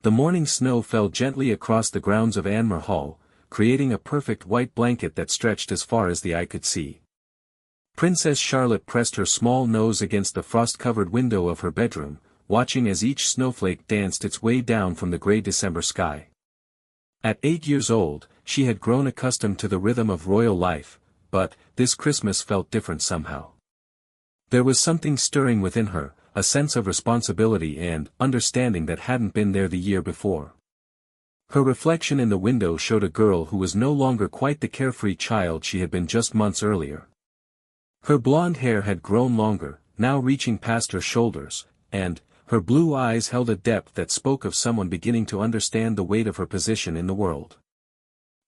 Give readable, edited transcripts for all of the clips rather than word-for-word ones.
The morning snow fell gently across the grounds of Anmer Hall, creating a perfect white blanket that stretched as far as the eye could see. Princess Charlotte pressed her small nose against the frost-covered window of her bedroom, watching as each snowflake danced its way down from the gray December sky. At 8 years old, she had grown accustomed to the rhythm of royal life, but this Christmas felt different somehow. There was something stirring within her, a sense of responsibility and understanding that hadn't been there the year before. Her reflection in the window showed a girl who was no longer quite the carefree child she had been just months earlier. Her blonde hair had grown longer, now reaching past her shoulders, and her blue eyes held a depth that spoke of someone beginning to understand the weight of her position in the world.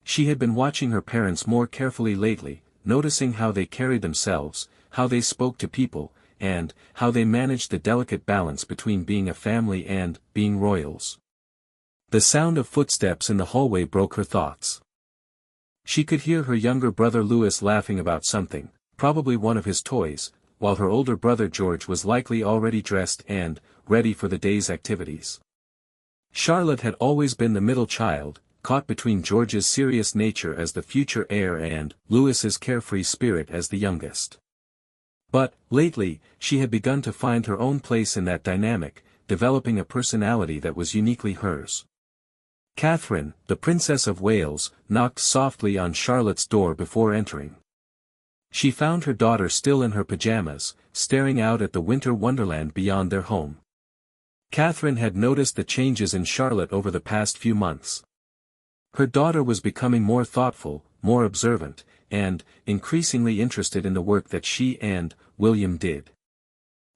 She had been watching her parents more carefully lately, noticing how they carried themselves, how they spoke to people, and how they managed the delicate balance between being a family and being royals. The sound of footsteps in the hallway broke her thoughts. She could hear her younger brother Louis laughing about something, probably one of his toys, while her older brother George was likely already dressed and ready for the day's activities. Charlotte had always been the middle child, caught between George's serious nature as the future heir and Louis's carefree spirit as the youngest. But, lately, she had begun to find her own place in that dynamic, developing a personality that was uniquely hers. Catherine, the Princess of Wales, knocked softly on Charlotte's door before entering. She found her daughter still in her pajamas, staring out at the winter wonderland beyond their home. Catherine had noticed the changes in Charlotte over the past few months. Her daughter was becoming more thoughtful, more observant, and increasingly interested in the work that she and William did.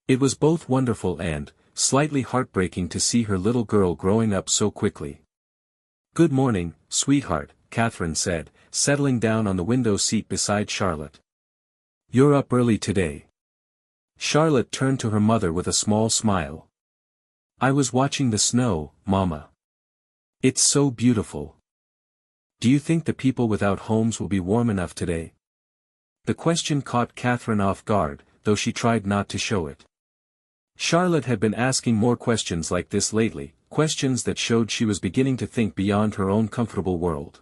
It was both wonderful and slightly heartbreaking to see her little girl growing up so quickly. "Good morning, sweetheart," Catherine said, settling down on the window seat beside Charlotte. "You're up early today." Charlotte turned to her mother with a small smile. "I was watching the snow, Mama. It's so beautiful. Do you think the people without homes will be warm enough today?" The question caught Catherine off guard, though she tried not to show it. Charlotte had been asking more questions like this lately, questions that showed she was beginning to think beyond her own comfortable world.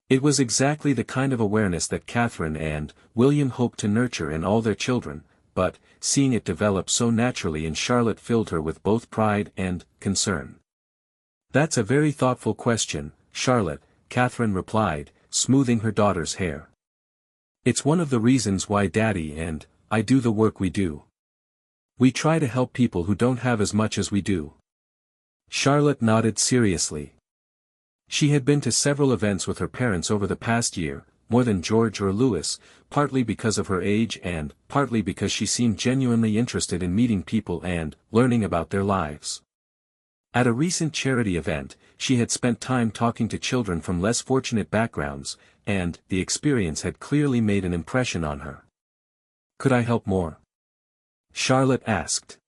It was exactly the kind of awareness that Catherine and William hoped to nurture in all their children, but, seeing it develop so naturally in Charlotte filled her with both pride and concern. "That's a very thoughtful question, Charlotte," Catherine replied, smoothing her daughter's hair. "It's one of the reasons why Daddy and I do the work we do. We try to help people who don't have as much as we do." Charlotte nodded seriously. She had been to several events with her parents over the past year, more than George or Louis, partly because of her age and partly because she seemed genuinely interested in meeting people and learning about their lives. At a recent charity event, she had spent time talking to children from less fortunate backgrounds, and the experience had clearly made an impression on her. "Could I help more?" Charlotte asked.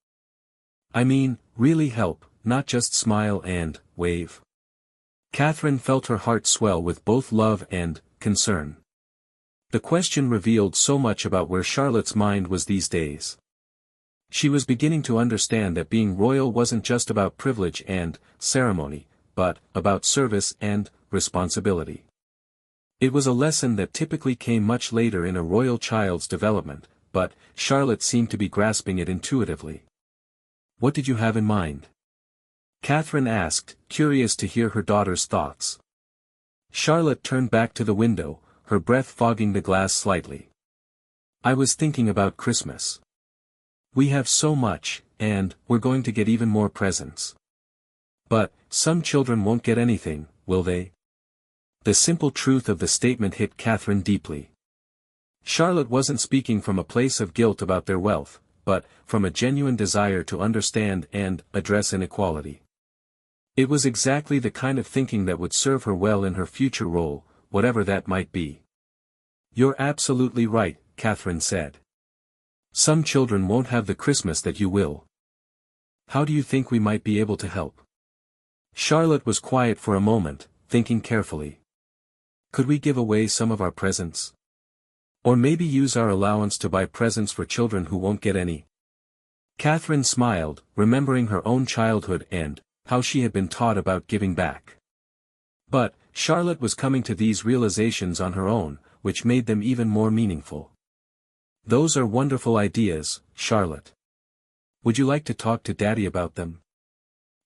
"I mean, really help, not just smile and wave." Catherine felt her heart swell with both love and concern. The question revealed so much about where Charlotte's mind was these days. She was beginning to understand that being royal wasn't just about privilege and ceremony, but about service and responsibility. It was a lesson that typically came much later in a royal child's development, but Charlotte seemed to be grasping it intuitively. "What did you have in mind?" Catherine asked, curious to hear her daughter's thoughts. Charlotte turned back to the window, her breath fogging the glass slightly. "I was thinking about Christmas. We have so much, and we're going to get even more presents. But, some children won't get anything, will they?" The simple truth of the statement hit Catherine deeply. Charlotte wasn't speaking from a place of guilt about their wealth, but from a genuine desire to understand and address inequality. It was exactly the kind of thinking that would serve her well in her future role, whatever that might be. "You're absolutely right," Catherine said. "Some children won't have the Christmas that you will. How do you think we might be able to help?" Charlotte was quiet for a moment, thinking carefully. "Could we give away some of our presents? Or maybe use our allowance to buy presents for children who won't get any?" Catherine smiled, remembering her own childhood and how she had been taught about giving back. But, Charlotte was coming to these realizations on her own, which made them even more meaningful. Those are wonderful ideas, Charlotte. Would you like to talk to Daddy about them?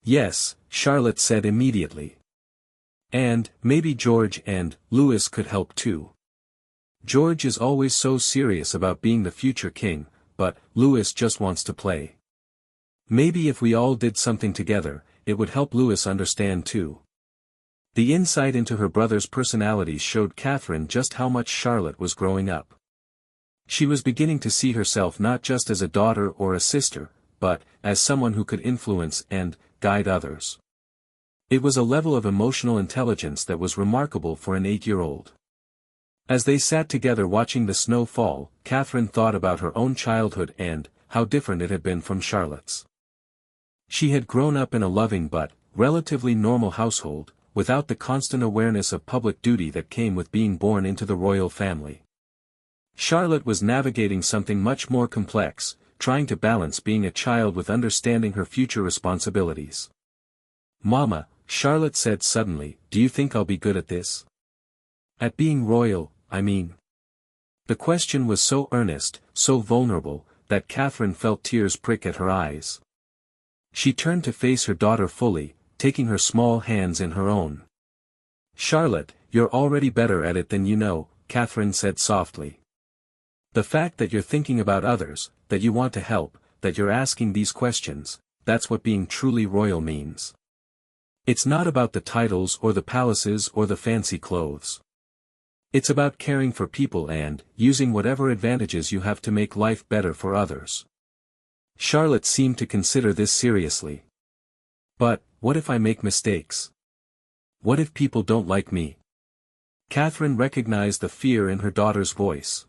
Yes, Charlotte said immediately. And, maybe George and Louis could help too. George is always so serious about being the future king, but Louis just wants to play. Maybe if we all did something together, it would help Louis understand too. The insight into her brother's personalities showed Catherine just how much Charlotte was growing up. She was beginning to see herself not just as a daughter or a sister, but as someone who could influence and guide others. It was a level of emotional intelligence that was remarkable for an 8-year-old. As they sat together watching the snow fall, Catherine thought about her own childhood and how different it had been from Charlotte's. She had grown up in a loving but relatively normal household, without the constant awareness of public duty that came with being born into the royal family. Charlotte was navigating something much more complex, trying to balance being a child with understanding her future responsibilities. "Mama," Charlotte said suddenly, "do you think I'll be good at this? At being royal, I mean." The question was so earnest, so vulnerable, that Catherine felt tears prick at her eyes. She turned to face her daughter fully, taking her small hands in her own. "Charlotte, you're already better at it than you know," Catherine said softly. "The fact that you're thinking about others, that you want to help, that you're asking these questions, that's what being truly royal means. It's not about the titles or the palaces or the fancy clothes. It's about caring for people and using whatever advantages you have to make life better for others." Charlotte seemed to consider this seriously. "But, what if I make mistakes? What if people don't like me?" Catherine recognized the fear in her daughter's voice.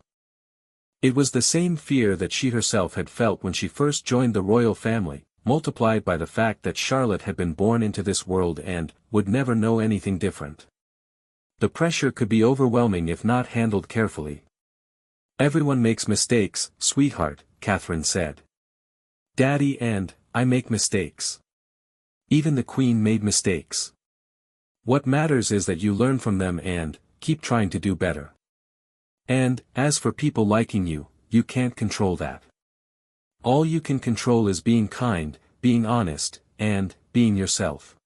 It was the same fear that she herself had felt when she first joined the royal family, multiplied by the fact that Charlotte had been born into this world and would never know anything different. The pressure could be overwhelming if not handled carefully. "Everyone makes mistakes, sweetheart," Catherine said. "Daddy and I make mistakes. Even the Queen made mistakes. What matters is that you learn from them and keep trying to do better. And, as for people liking you, you can't control that. All you can control is being kind, being honest, and being yourself."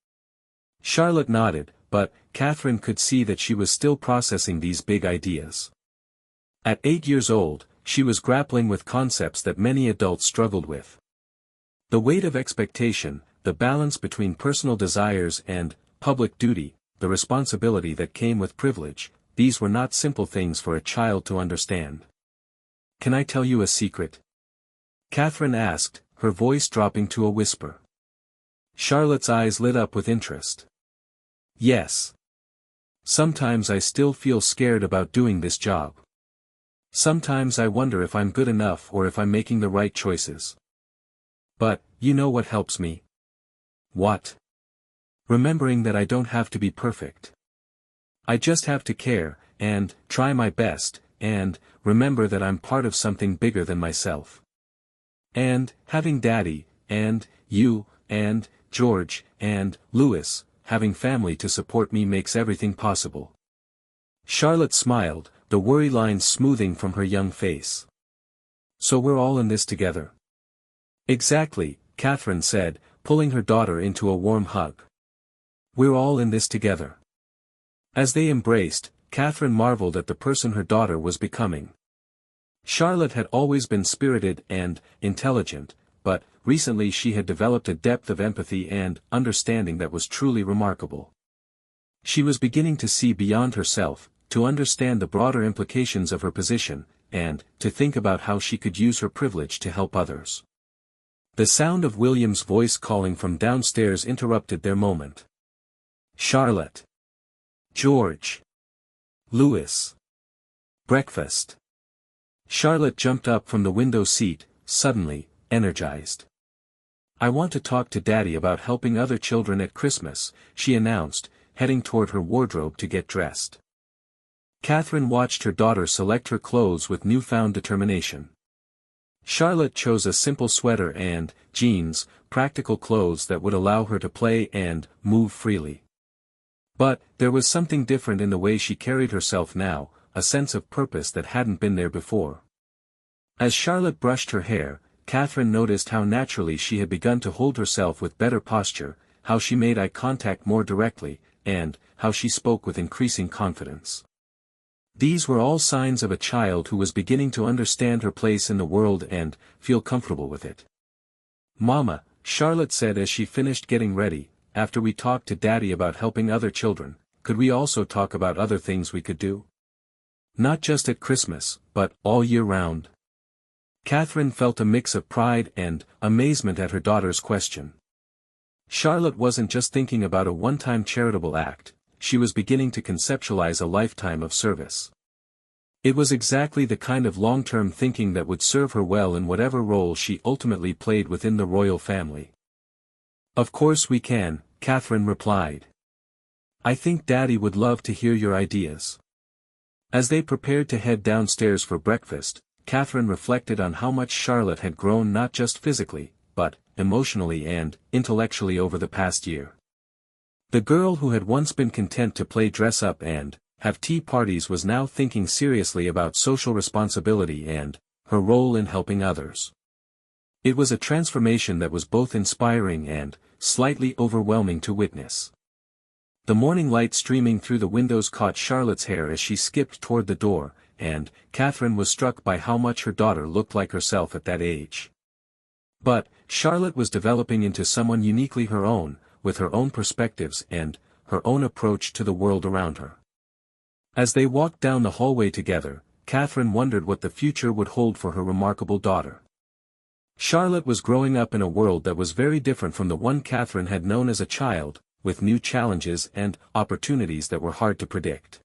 Charlotte nodded, but Catherine could see that she was still processing these big ideas. At 8 years old, she was grappling with concepts that many adults struggled with. The weight of expectation, the balance between personal desires and public duty, the responsibility that came with privilege, these were not simple things for a child to understand. "Can I tell you a secret?" Catherine asked, her voice dropping to a whisper. Charlotte's eyes lit up with interest. "Yes. Sometimes I still feel scared about doing this job. Sometimes I wonder if I'm good enough or if I'm making the right choices. But, you know what helps me? What? Remembering that I don't have to be perfect. I just have to care, and try my best, and remember that I'm part of something bigger than myself. And, having Daddy, and you, and George, and Louis, having family to support me makes everything possible." Charlotte smiled, the worry lines smoothing from her young face. "So we're all in this together." "Exactly," Catherine said, pulling her daughter into a warm hug. "We're all in this together." As they embraced, Catherine marveled at the person her daughter was becoming. Charlotte had always been spirited and intelligent, but recently she had developed a depth of empathy and understanding that was truly remarkable. She was beginning to see beyond herself, to understand the broader implications of her position, and to think about how she could use her privilege to help others. The sound of William's voice calling from downstairs interrupted their moment. "Charlotte. George. Louis. Breakfast." Charlotte jumped up from the window seat, suddenly, energized. "I want to talk to Daddy about helping other children at Christmas," she announced, heading toward her wardrobe to get dressed. Catherine watched her daughter select her clothes with newfound determination. Charlotte chose a simple sweater and jeans, practical clothes that would allow her to play and move freely. But there was something different in the way she carried herself now, a sense of purpose that hadn't been there before. As Charlotte brushed her hair, Catherine noticed how naturally she had begun to hold herself with better posture, how she made eye contact more directly, and how she spoke with increasing confidence. These were all signs of a child who was beginning to understand her place in the world and feel comfortable with it. "Mama," Charlotte said as she finished getting ready, "after we talked to Daddy about helping other children, could we also talk about other things we could do? Not just at Christmas, but all year round?" Catherine felt a mix of pride and amazement at her daughter's question. Charlotte wasn't just thinking about a one-time charitable act, she was beginning to conceptualize a lifetime of service. It was exactly the kind of long-term thinking that would serve her well in whatever role she ultimately played within the royal family. "Of course we can," Catherine replied. "I think Daddy would love to hear your ideas." As they prepared to head downstairs for breakfast, Catherine reflected on how much Charlotte had grown not just physically, but emotionally and intellectually over the past year. The girl who had once been content to play dress-up and have tea parties was now thinking seriously about social responsibility and her role in helping others. It was a transformation that was both inspiring and slightly overwhelming to witness. The morning light streaming through the windows caught Charlotte's hair as she skipped toward the door, and Catherine was struck by how much her daughter looked like herself at that age. But Charlotte was developing into someone uniquely her own, with her own perspectives and her own approach to the world around her. As they walked down the hallway together, Catherine wondered what the future would hold for her remarkable daughter. Charlotte was growing up in a world that was very different from the one Catherine had known as a child, with new challenges and opportunities that were hard to predict.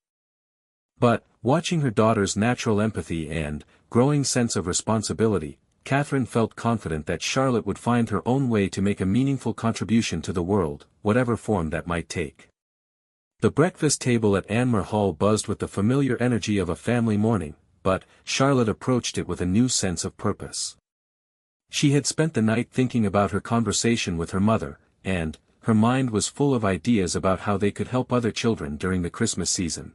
But, watching her daughter's natural empathy and growing sense of responsibility, Catherine felt confident that Charlotte would find her own way to make a meaningful contribution to the world, whatever form that might take. The breakfast table at Anmer Hall buzzed with the familiar energy of a family morning, but Charlotte approached it with a new sense of purpose. She had spent the night thinking about her conversation with her mother, and her mind was full of ideas about how they could help other children during the Christmas season.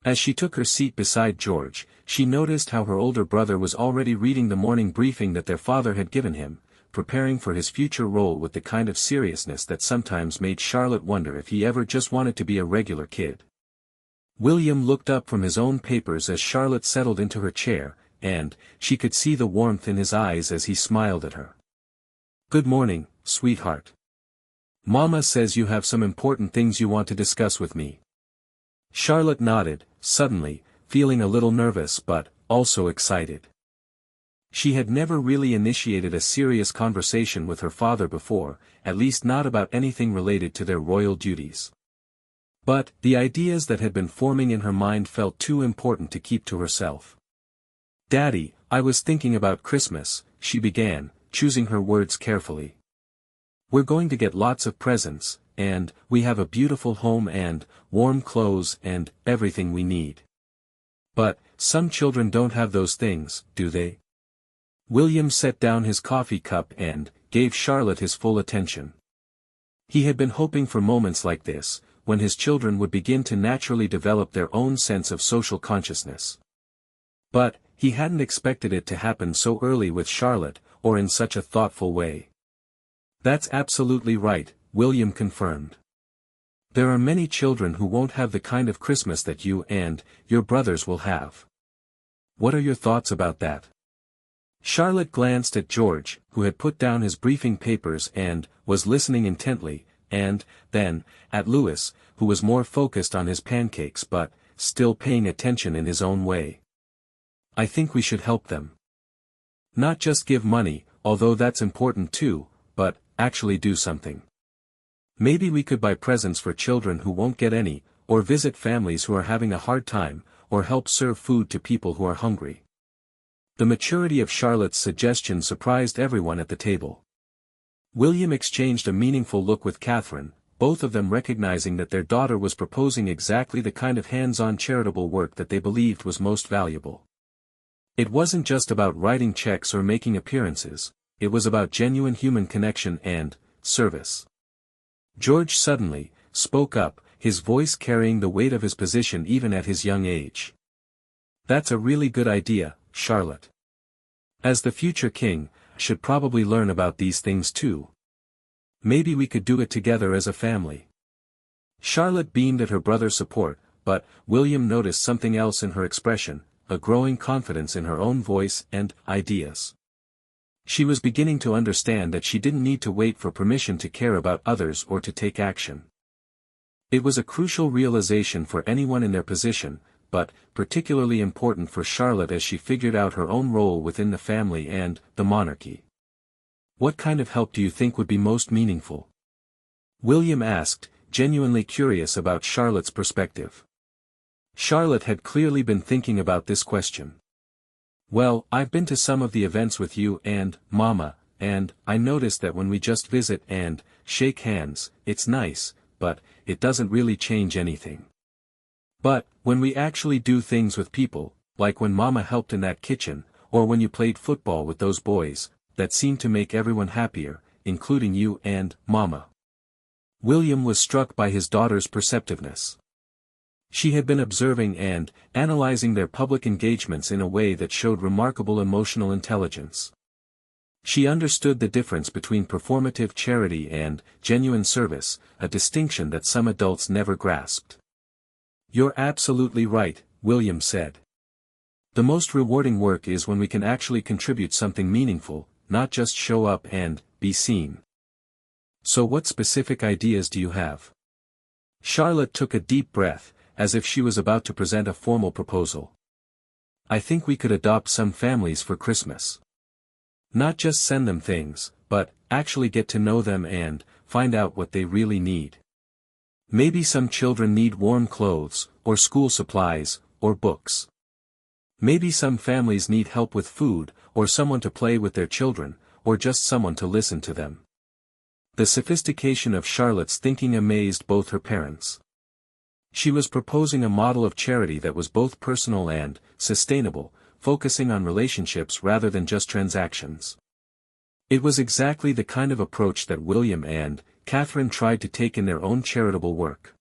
As she took her seat beside George, she noticed how her older brother was already reading the morning briefing that their father had given him, preparing for his future role with the kind of seriousness that sometimes made Charlotte wonder if he ever just wanted to be a regular kid. William looked up from his own papers as Charlotte settled into her chair, and she could see the warmth in his eyes as he smiled at her. "Good morning, sweetheart. Mama says you have some important things you want to discuss with me." Charlotte nodded, suddenly, feeling a little nervous but also excited. She had never really initiated a serious conversation with her father before, at least not about anything related to their royal duties. But the ideas that had been forming in her mind felt too important to keep to herself. "Daddy, I was thinking about Christmas," she began, choosing her words carefully. "We're going to get lots of presents, and we have a beautiful home and warm clothes and everything we need. But some children don't have those things, do they?" William set down his coffee cup and gave Charlotte his full attention. He had been hoping for moments like this, when his children would begin to naturally develop their own sense of social consciousness. But he hadn't expected it to happen so early with Charlotte, or in such a thoughtful way. "That's absolutely right," William confirmed. "There are many children who won't have the kind of Christmas that you and your brothers will have. What are your thoughts about that?" Charlotte glanced at George, who had put down his briefing papers and was listening intently, and then at Louis, who was more focused on his pancakes but still paying attention in his own way. "I think we should help them. Not just give money, although that's important too, but actually do something. Maybe we could buy presents for children who won't get any, or visit families who are having a hard time, or help serve food to people who are hungry." The maturity of Charlotte's suggestion surprised everyone at the table. William exchanged a meaningful look with Catherine, both of them recognizing that their daughter was proposing exactly the kind of hands-on charitable work that they believed was most valuable. It wasn't just about writing checks or making appearances, it was about genuine human connection and service. George suddenly spoke up, his voice carrying the weight of his position even at his young age. "That's a really good idea, Charlotte. As the future king, I should probably learn about these things too. Maybe we could do it together as a family." Charlotte beamed at her brother's support, but William noticed something else in her expression, a growing confidence in her own voice and ideas. She was beginning to understand that she didn't need to wait for permission to care about others or to take action. It was a crucial realization for anyone in their position, but particularly important for Charlotte as she figured out her own role within the family and the monarchy. "What kind of help do you think would be most meaningful?" William asked, genuinely curious about Charlotte's perspective. Charlotte had clearly been thinking about this question. "Well, I've been to some of the events with you and Mama, and I noticed that when we just visit and shake hands, it's nice, but it doesn't really change anything. But when we actually do things with people, like when Mama helped in that kitchen, or when you played football with those boys, that seemed to make everyone happier, including you and Mama." William was struck by his daughter's perceptiveness. She had been observing and analyzing their public engagements in a way that showed remarkable emotional intelligence. She understood the difference between performative charity and genuine service, a distinction that some adults never grasped. "You're absolutely right," William said. "The most rewarding work is when we can actually contribute something meaningful, not just show up and be seen." "So what specific ideas do you have?" Charlotte took a deep breath, as if she was about to present a formal proposal. "I think we could adopt some families for Christmas. Not just send them things, but actually get to know them and find out what they really need. Maybe some children need warm clothes, or school supplies, or books. Maybe some families need help with food, or someone to play with their children, or just someone to listen to them." The sophistication of Charlotte's thinking amazed both her parents. She was proposing a model of charity that was both personal and sustainable, focusing on relationships rather than just transactions. It was exactly the kind of approach that William and Catherine tried to take in their own charitable work.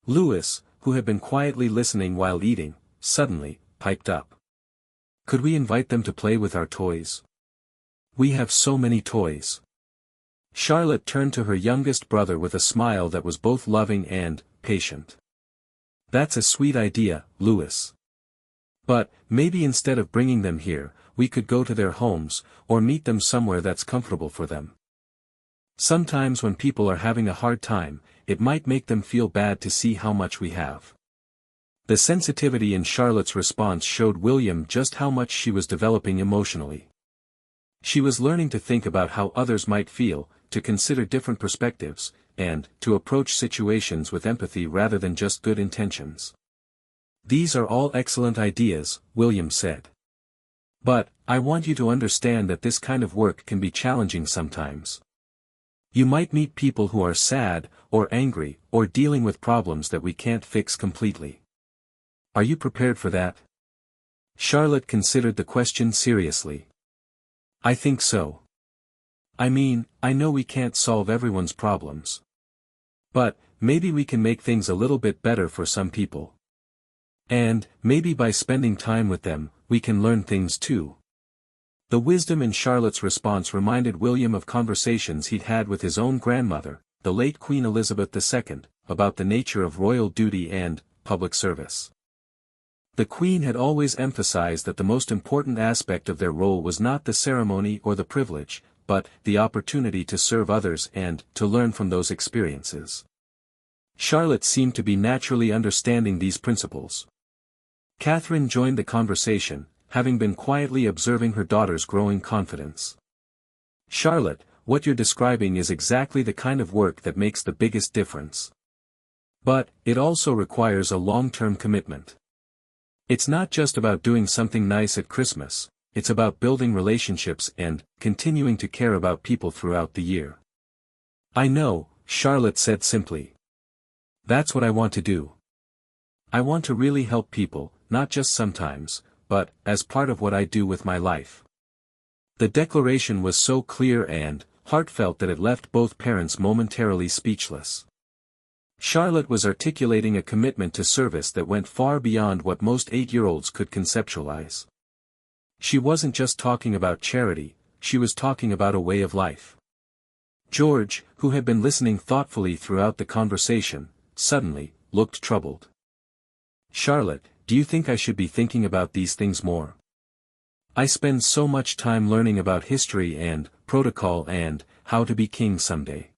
Louis, who had been quietly listening while eating, suddenly piped up. "Could we invite them to play with our toys? We have so many toys." Charlotte turned to her youngest brother with a smile that was both loving and patient. "That's a sweet idea, Louis. But maybe instead of bringing them here, we could go to their homes, or meet them somewhere that's comfortable for them. Sometimes when people are having a hard time, it might make them feel bad to see how much we have." The sensitivity in Charlotte's response showed William just how much she was developing emotionally. She was learning to think about how others might feel, to consider different perspectives, and to approach situations with empathy rather than just good intentions. "These are all excellent ideas," William said. "But I want you to understand that this kind of work can be challenging sometimes. You might meet people who are sad, or angry, or dealing with problems that we can't fix completely. Are you prepared for that?" Charlotte considered the question seriously. "I think so. I mean, I know we can't solve everyone's problems. But maybe we can make things a little bit better for some people. And maybe by spending time with them, we can learn things too." The wisdom in Charlotte's response reminded William of conversations he'd had with his own grandmother, the late Queen Elizabeth II, about the nature of royal duty and public service. The Queen had always emphasized that the most important aspect of their role was not the ceremony or the privilege, but the opportunity to serve others and to learn from those experiences. Charlotte seemed to be naturally understanding these principles. Catherine joined the conversation, having been quietly observing her daughter's growing confidence. "Charlotte, what you're describing is exactly the kind of work that makes the biggest difference. But it also requires a long-term commitment. It's not just about doing something nice at Christmas, it's about building relationships and continuing to care about people throughout the year." "I know," Charlotte said simply. "That's what I want to do. I want to really help people, not just sometimes, but as part of what I do with my life." The declaration was so clear and heartfelt that it left both parents momentarily speechless. Charlotte was articulating a commitment to service that went far beyond what most 8-year-olds could conceptualize. She wasn't just talking about charity, she was talking about a way of life. George, who had been listening thoughtfully throughout the conversation, suddenly looked troubled. "Charlotte, do you think I should be thinking about these things more? I spend so much time learning about history and protocol and how to be king someday.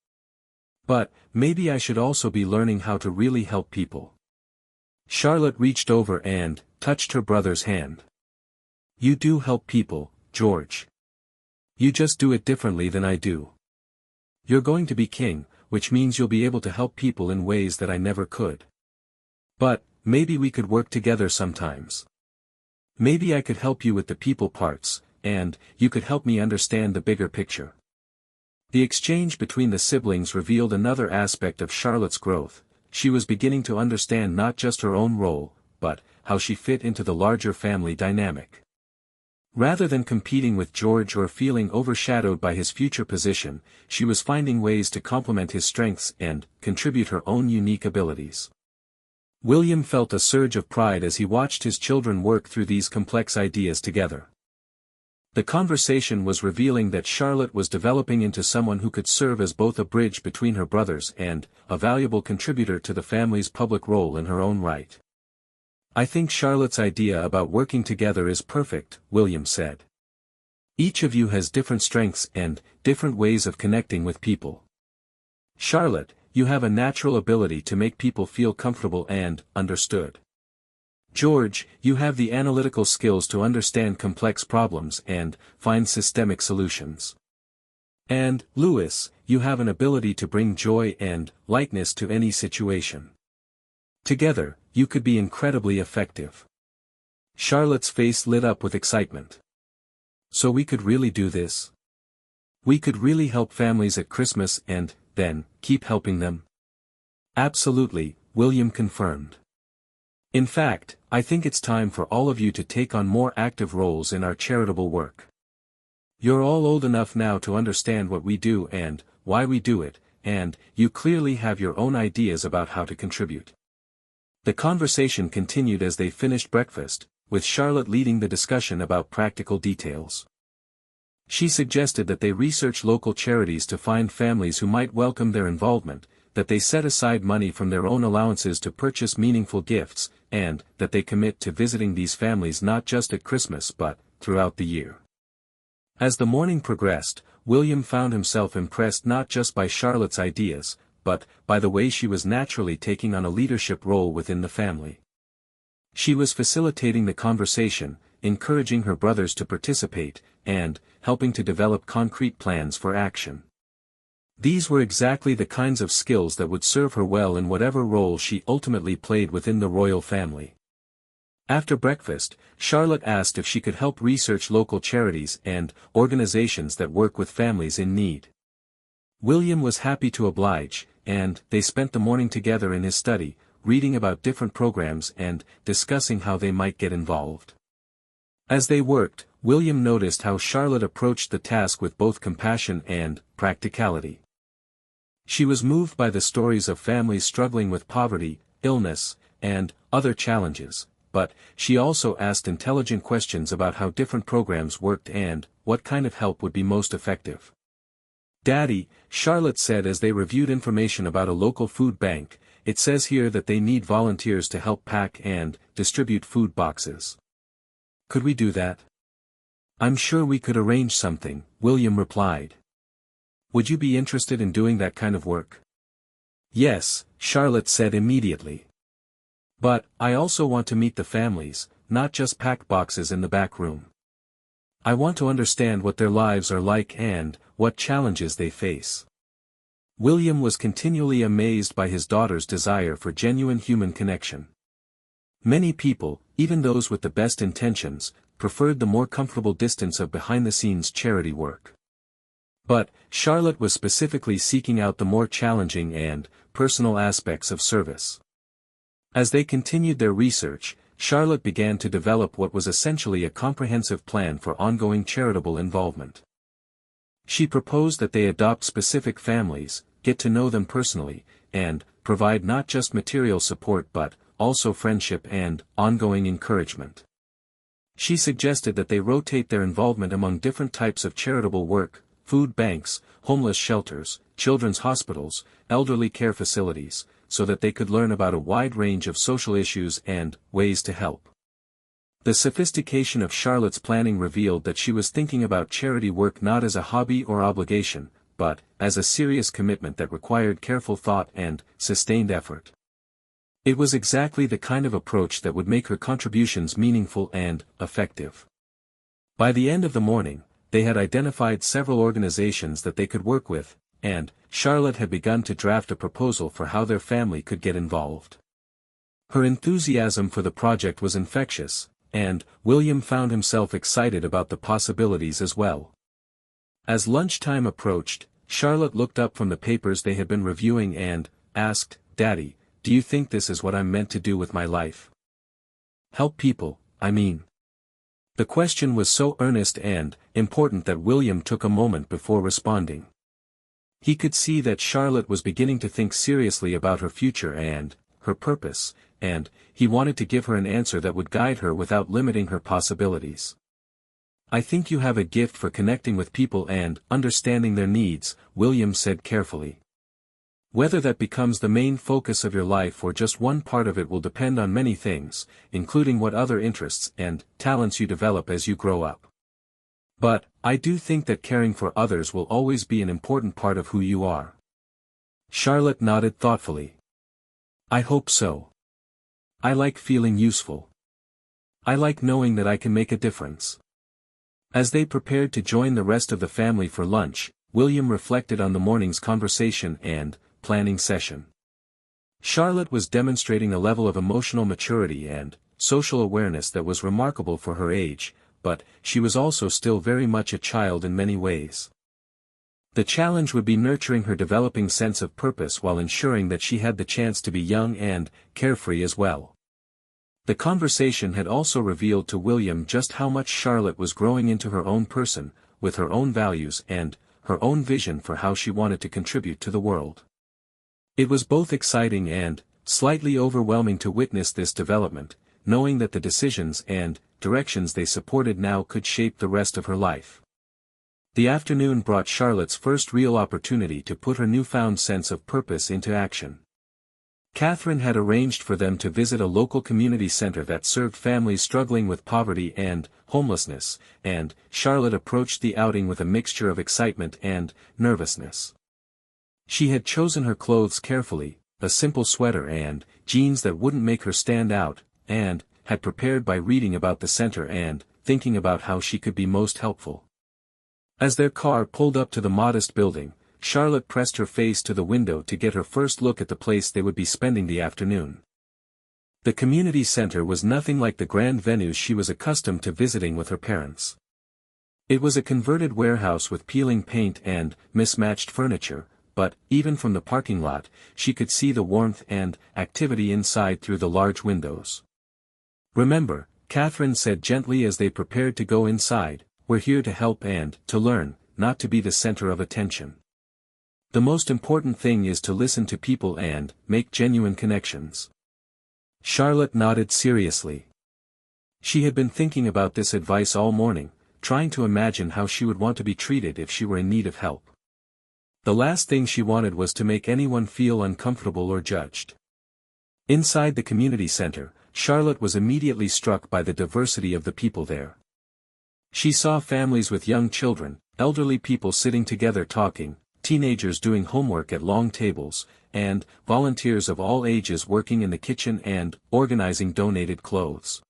But maybe I should also be learning how to really help people." Charlotte reached over and touched her brother's hand. "You do help people, George. You just do it differently than I do. You're going to be king, which means you'll be able to help people in ways that I never could. But maybe we could work together sometimes. Maybe I could help you with the people parts, and you could help me understand the bigger picture." The exchange between the siblings revealed another aspect of Charlotte's growth. She was beginning to understand not just her own role, but how she fit into the larger family dynamic. Rather than competing with George or feeling overshadowed by his future position, she was finding ways to complement his strengths and contribute her own unique abilities. William felt a surge of pride as he watched his children work through these complex ideas together. The conversation was revealing that Charlotte was developing into someone who could serve as both a bridge between her brothers and a valuable contributor to the family's public role in her own right. "I think Charlotte's idea about working together is perfect," William said. "Each of you has different strengths and different ways of connecting with people. Charlotte, you have a natural ability to make people feel comfortable and understood. George, you have the analytical skills to understand complex problems and find systemic solutions. And, Louis, you have an ability to bring joy and lightness to any situation. Together, you could be incredibly effective." Charlotte's face lit up with excitement. "So we could really do this? We could really help families at Christmas and, then, keep helping them?" "Absolutely," William confirmed. "In fact, I think it's time for all of you to take on more active roles in our charitable work. You're all old enough now to understand what we do and why we do it, and you clearly have your own ideas about how to contribute." The conversation continued as they finished breakfast, with Charlotte leading the discussion about practical details. She suggested that they research local charities to find families who might welcome their involvement, that they set aside money from their own allowances to purchase meaningful gifts, and that they commit to visiting these families not just at Christmas but throughout the year. As the morning progressed, William found himself impressed not just by Charlotte's ideas, but by the way she was naturally taking on a leadership role within the family. She was facilitating the conversation, encouraging her brothers to participate, and helping to develop concrete plans for action. These were exactly the kinds of skills that would serve her well in whatever role she ultimately played within the royal family. After breakfast, Charlotte asked if she could help research local charities and organizations that work with families in need. William was happy to oblige, and they spent the morning together in his study, reading about different programs and discussing how they might get involved. As they worked, William noticed how Charlotte approached the task with both compassion and practicality. She was moved by the stories of families struggling with poverty, illness, and other challenges, but she also asked intelligent questions about how different programs worked and what kind of help would be most effective. "Daddy," Charlotte said as they reviewed information about a local food bank, "it says here that they need volunteers to help pack and distribute food boxes. Could we do that?" "I'm sure we could arrange something," William replied. "Would you be interested in doing that kind of work?" "Yes," Charlotte said immediately. "But, I also want to meet the families, not just pack boxes in the back room. I want to understand what their lives are like and what challenges they face." William was continually amazed by his daughter's desire for genuine human connection. Many people, even those with the best intentions, preferred the more comfortable distance of behind-the-scenes charity work. But, Charlotte was specifically seeking out the more challenging and personal aspects of service. As they continued their research, Charlotte began to develop what was essentially a comprehensive plan for ongoing charitable involvement. She proposed that they adopt specific families, get to know them personally, and provide not just material support but also friendship and ongoing encouragement. She suggested that they rotate their involvement among different types of charitable work, food banks, homeless shelters, children's hospitals, elderly care facilities, so that they could learn about a wide range of social issues and ways to help. The sophistication of Charlotte's planning revealed that she was thinking about charity work not as a hobby or obligation, but as a serious commitment that required careful thought and sustained effort. It was exactly the kind of approach that would make her contributions meaningful and effective. By the end of the morning, they had identified several organizations that they could work with, and Charlotte had begun to draft a proposal for how their family could get involved. Her enthusiasm for the project was infectious, and William found himself excited about the possibilities as well. As lunchtime approached, Charlotte looked up from the papers they had been reviewing and asked, "Daddy, do you think this is what I'm meant to do with my life? Help people, I mean." The question was so earnest and important that William took a moment before responding. He could see that Charlotte was beginning to think seriously about her future and her purpose, and he wanted to give her an answer that would guide her without limiting her possibilities. "I think you have a gift for connecting with people and understanding their needs," William said carefully. "Whether that becomes the main focus of your life or just one part of it will depend on many things, including what other interests and talents you develop as you grow up. But I do think that caring for others will always be an important part of who you are." Charlotte nodded thoughtfully. "I hope so. I like feeling useful. I like knowing that I can make a difference." As they prepared to join the rest of the family for lunch, William reflected on the morning's conversation and planning session. Charlotte was demonstrating a level of emotional maturity and social awareness that was remarkable for her age, but she was also still very much a child in many ways. The challenge would be nurturing her developing sense of purpose while ensuring that she had the chance to be young and carefree as well. The conversation had also revealed to William just how much Charlotte was growing into her own person, with her own values and her own vision for how she wanted to contribute to the world. It was both exciting and slightly overwhelming to witness this development, knowing that the decisions and directions they supported now could shape the rest of her life. The afternoon brought Charlotte's first real opportunity to put her newfound sense of purpose into action. Catherine had arranged for them to visit a local community center that served families struggling with poverty and homelessness, and Charlotte approached the outing with a mixture of excitement and nervousness. She had chosen her clothes carefully, a simple sweater and jeans that wouldn't make her stand out, and had prepared by reading about the center and thinking about how she could be most helpful. As their car pulled up to the modest building, Charlotte pressed her face to the window to get her first look at the place they would be spending the afternoon. The community center was nothing like the grand venues she was accustomed to visiting with her parents. It was a converted warehouse with peeling paint and mismatched furniture, but even from the parking lot, she could see the warmth and activity inside through the large windows. "Remember," Catherine said gently as they prepared to go inside, "we're here to help and to learn, not to be the center of attention. The most important thing is to listen to people and make genuine connections." Charlotte nodded seriously. She had been thinking about this advice all morning, trying to imagine how she would want to be treated if she were in need of help. The last thing she wanted was to make anyone feel uncomfortable or judged. Inside the community center, Charlotte was immediately struck by the diversity of the people there. She saw families with young children, elderly people sitting together talking, teenagers doing homework at long tables, and volunteers of all ages working in the kitchen and organizing donated clothes.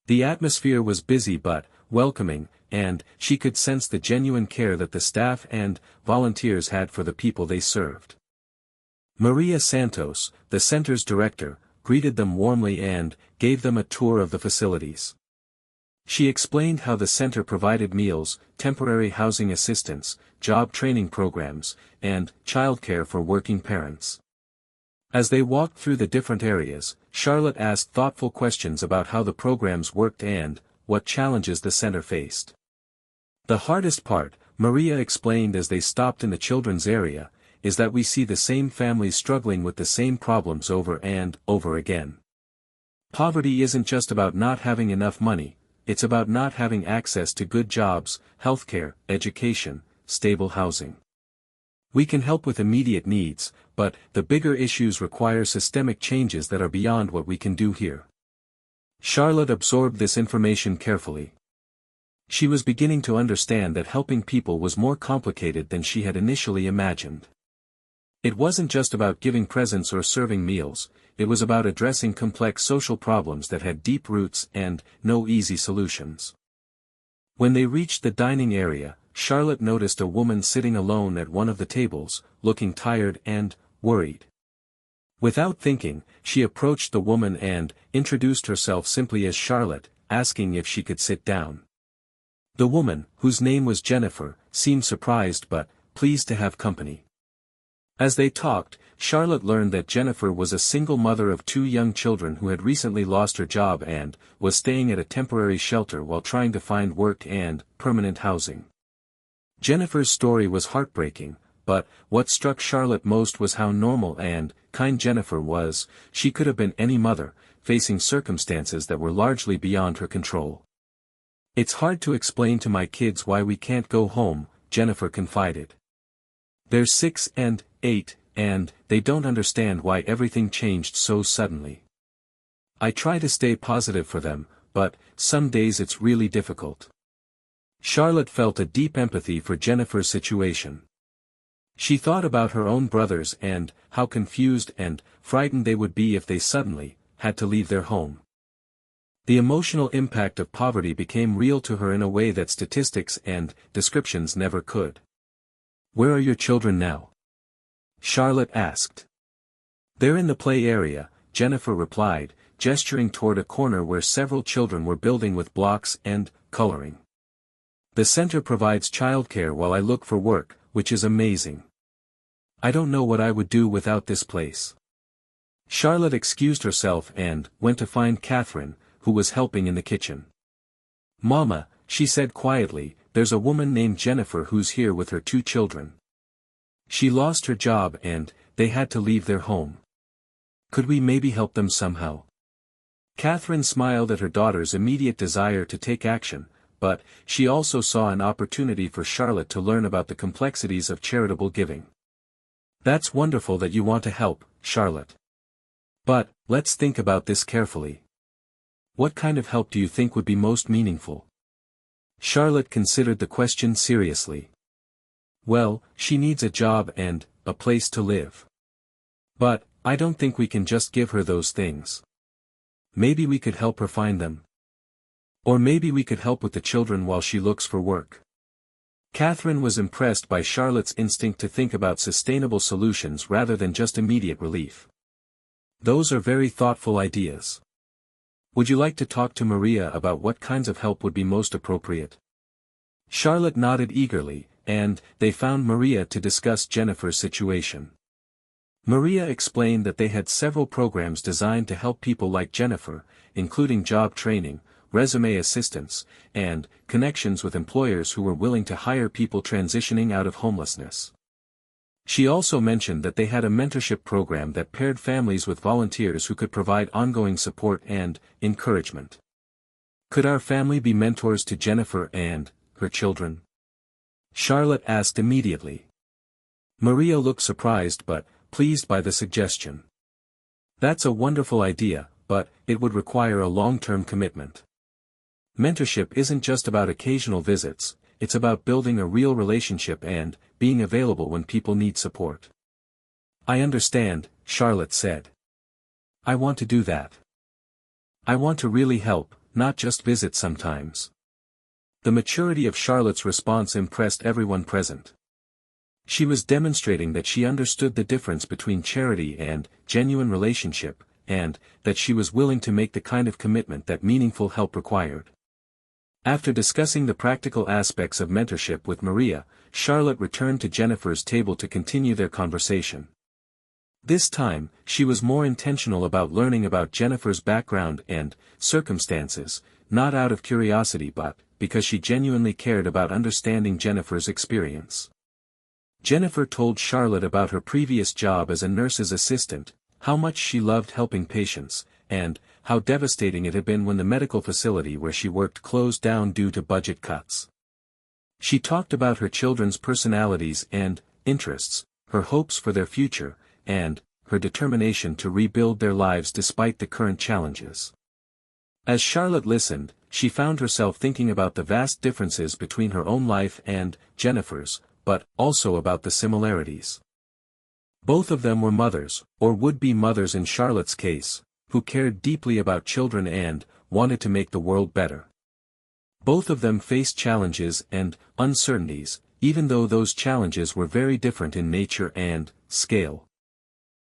The atmosphere was busy but welcoming, and she could sense the genuine care that the staff and volunteers had for the people they served. Maria Santos, the center's director, greeted them warmly and gave them a tour of the facilities. She explained how the center provided meals, temporary housing assistance, job training programs, and childcare for working parents. As they walked through the different areas, Charlotte asked thoughtful questions about how the programs worked and what challenges the center faced. The hardest part, Maria explained as they stopped in the children's area, is that we see the same families struggling with the same problems over and over again. Poverty isn't just about not having enough money, it's about not having access to good jobs, healthcare, education, stable housing. We can help with immediate needs, but the bigger issues require systemic changes that are beyond what we can do here. Charlotte absorbed this information carefully. She was beginning to understand that helping people was more complicated than she had initially imagined. It wasn't just about giving presents or serving meals, it was about addressing complex social problems that had deep roots and no easy solutions. When they reached the dining area, Charlotte noticed a woman sitting alone at one of the tables, looking tired and worried. Without thinking, she approached the woman and introduced herself simply as Charlotte, asking if she could sit down. The woman, whose name was Jennifer, seemed surprised but pleased to have company. As they talked, Charlotte learned that Jennifer was a single mother of 2 young children who had recently lost her job and was staying at a temporary shelter while trying to find work and permanent housing. Jennifer's story was heartbreaking, but what struck Charlotte most was how normal and kind Jennifer was. She could have been any mother, facing circumstances that were largely beyond her control. "It's hard to explain to my kids why we can't go home," Jennifer confided. "They're 6 and 8, and they don't understand why everything changed so suddenly. I try to stay positive for them, but some days it's really difficult." Charlotte felt a deep empathy for Jennifer's situation. She thought about her own brothers and how confused and frightened they would be if they suddenly had to leave their home. The emotional impact of poverty became real to her in a way that statistics and descriptions never could. "Where are your children now?" Charlotte asked. "They're in the play area," Jennifer replied, gesturing toward a corner where several children were building with blocks and coloring. "The center provides childcare while I look for work, which is amazing. I don't know what I would do without this place." Charlotte excused herself and went to find Catherine, who was helping in the kitchen. "Mama," she said quietly, "there's a woman named Jennifer who's here with her 2 children. She lost her job and they had to leave their home. Could we maybe help them somehow?" Catherine smiled at her daughter's immediate desire to take action, but she also saw an opportunity for Charlotte to learn about the complexities of charitable giving. "That's wonderful that you want to help, Charlotte. But let's think about this carefully. What kind of help do you think would be most meaningful?" Charlotte considered the question seriously. "Well, she needs a job and a place to live. But I don't think we can just give her those things. Maybe we could help her find them. Or maybe we could help with the children while she looks for work." Catherine was impressed by Charlotte's instinct to think about sustainable solutions rather than just immediate relief. "Those are very thoughtful ideas. Would you like to talk to Maria about what kinds of help would be most appropriate?" Charlotte nodded eagerly, and they found Maria to discuss Jennifer's situation. Maria explained that they had several programs designed to help people like Jennifer, including job training, resume assistance, and connections with employers who were willing to hire people transitioning out of homelessness. She also mentioned that they had a mentorship program that paired families with volunteers who could provide ongoing support and encouragement. "Could our family be mentors to Jennifer and her children?" Charlotte asked immediately. Maria looked surprised but pleased by the suggestion. "That's a wonderful idea, but it would require a long-term commitment. Mentorship isn't just about occasional visits, it's about building a real relationship and being available when people need support." "I understand," Charlotte said. "I want to do that. I want to really help, not just visit sometimes." The maturity of Charlotte's response impressed everyone present. She was demonstrating that she understood the difference between charity and genuine relationship, and that she was willing to make the kind of commitment that meaningful help required. After discussing the practical aspects of mentorship with Maria, Charlotte returned to Jennifer's table to continue their conversation. This time, she was more intentional about learning about Jennifer's background and circumstances, not out of curiosity but because she genuinely cared about understanding Jennifer's experience. Jennifer told Charlotte about her previous job as a nurse's assistant, how much she loved helping patients, and how devastating it had been when the medical facility where she worked closed down due to budget cuts. She talked about her children's personalities and interests, her hopes for their future, and her determination to rebuild their lives despite the current challenges. As Charlotte listened, she found herself thinking about the vast differences between her own life and Jennifer's, but also about the similarities. Both of them were mothers, or would-be mothers in Charlotte's case, who cared deeply about children and wanted to make the world better. Both of them faced challenges and uncertainties, even though those challenges were very different in nature and scale.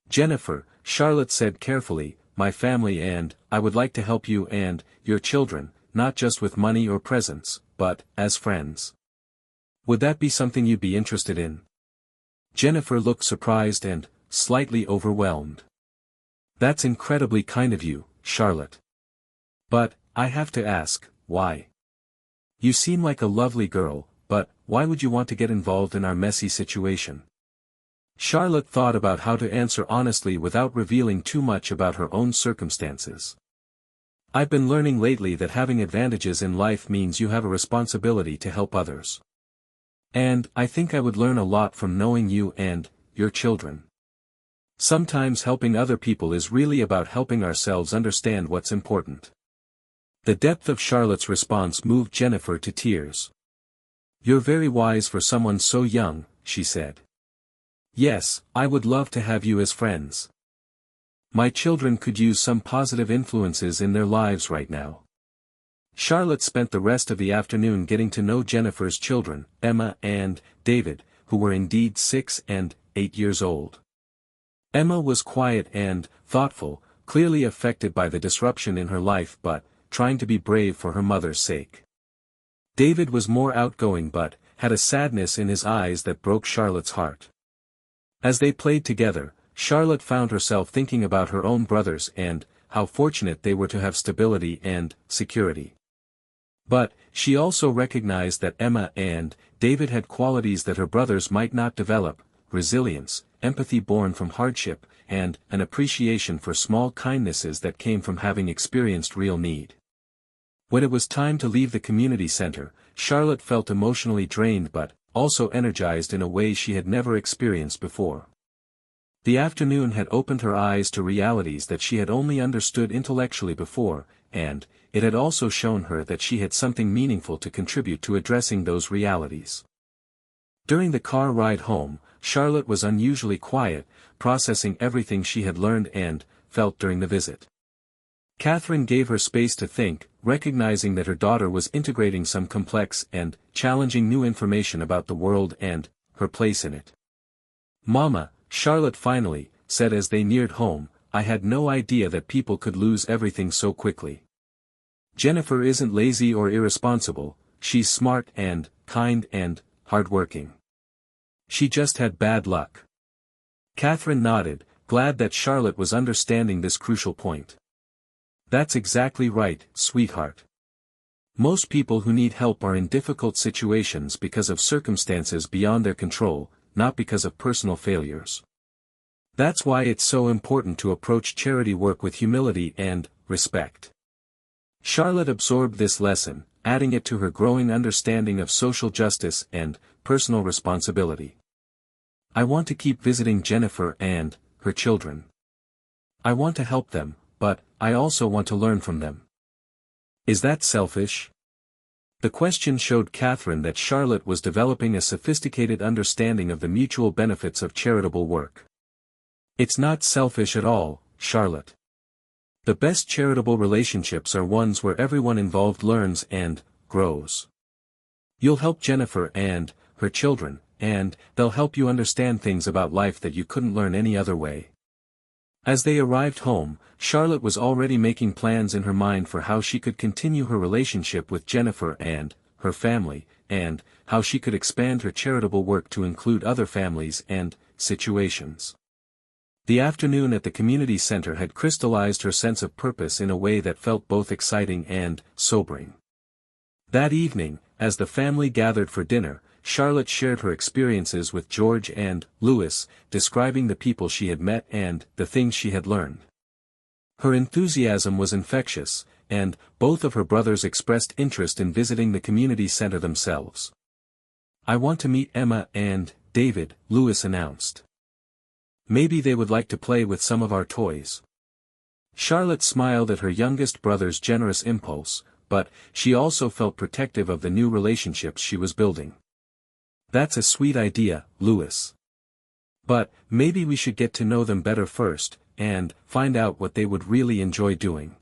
Jennifer, Charlotte said carefully, my family and I would like to help you and your children, not just with money or presents, but as friends. Would that be something you'd be interested in? Jennifer looked surprised and slightly overwhelmed. That's incredibly kind of you, Charlotte. But, I have to ask, why? You seem like a lovely girl, but why would you want to get involved in our messy situation? Charlotte thought about how to answer honestly without revealing too much about her own circumstances. I've been learning lately that having advantages in life means you have a responsibility to help others. And I think I would learn a lot from knowing you and your children. Sometimes helping other people is really about helping ourselves understand what's important. The depth of Charlotte's response moved Jennifer to tears. You're very wise for someone so young, she said. Yes, I would love to have you as friends. My children could use some positive influences in their lives right now. Charlotte spent the rest of the afternoon getting to know Jennifer's children, Emma and David, who were indeed 6 and 8 years old. Emma was quiet and thoughtful, clearly affected by the disruption in her life but trying to be brave for her mother's sake. David was more outgoing but had a sadness in his eyes that broke Charlotte's heart. As they played together, Charlotte found herself thinking about her own brothers and how fortunate they were to have stability and security. But, she also recognized that Emma and David had qualities that her brothers might not develop: resilience, empathy born from hardship, and an appreciation for small kindnesses that came from having experienced real need. When it was time to leave the community center, Charlotte felt emotionally drained but also energized in a way she had never experienced before. The afternoon had opened her eyes to realities that she had only understood intellectually before, and it had also shown her that she had something meaningful to contribute to addressing those realities. During the car ride home, Charlotte was unusually quiet, processing everything she had learned and felt during the visit. Catherine gave her space to think, recognizing that her daughter was integrating some complex and challenging new information about the world and her place in it. Mama, Charlotte finally said as they neared home, I had no idea that people could lose everything so quickly. Jennifer isn't lazy or irresponsible, she's smart and kind and hardworking. She just had bad luck. Catherine nodded, glad that Charlotte was understanding this crucial point. That's exactly right, sweetheart. Most people who need help are in difficult situations because of circumstances beyond their control, not because of personal failures. That's why it's so important to approach charity work with humility and respect. Charlotte absorbed this lesson, adding it to her growing understanding of social justice and personal responsibility. I want to keep visiting Jennifer and her children. I want to help them, but I also want to learn from them. Is that selfish? The question showed Catherine that Charlotte was developing a sophisticated understanding of the mutual benefits of charitable work. It's not selfish at all, Charlotte. The best charitable relationships are ones where everyone involved learns and grows. You'll help Jennifer and her children, and they'll help you understand things about life that you couldn't learn any other way. As they arrived home, Charlotte was already making plans in her mind for how she could continue her relationship with Jennifer and her family, and how she could expand her charitable work to include other families and situations. The afternoon at the community center had crystallized her sense of purpose in a way that felt both exciting and sobering. That evening, as the family gathered for dinner, Charlotte shared her experiences with George and Louis, describing the people she had met and the things she had learned. Her enthusiasm was infectious, and both of her brothers expressed interest in visiting the community center themselves. "I want to meet Emma and David," Louis announced. "Maybe they would like to play with some of our toys." Charlotte smiled at her youngest brother's generous impulse, but she also felt protective of the new relationships she was building. "That's a sweet idea, Louis. But maybe we should get to know them better first, and find out what they would really enjoy doing."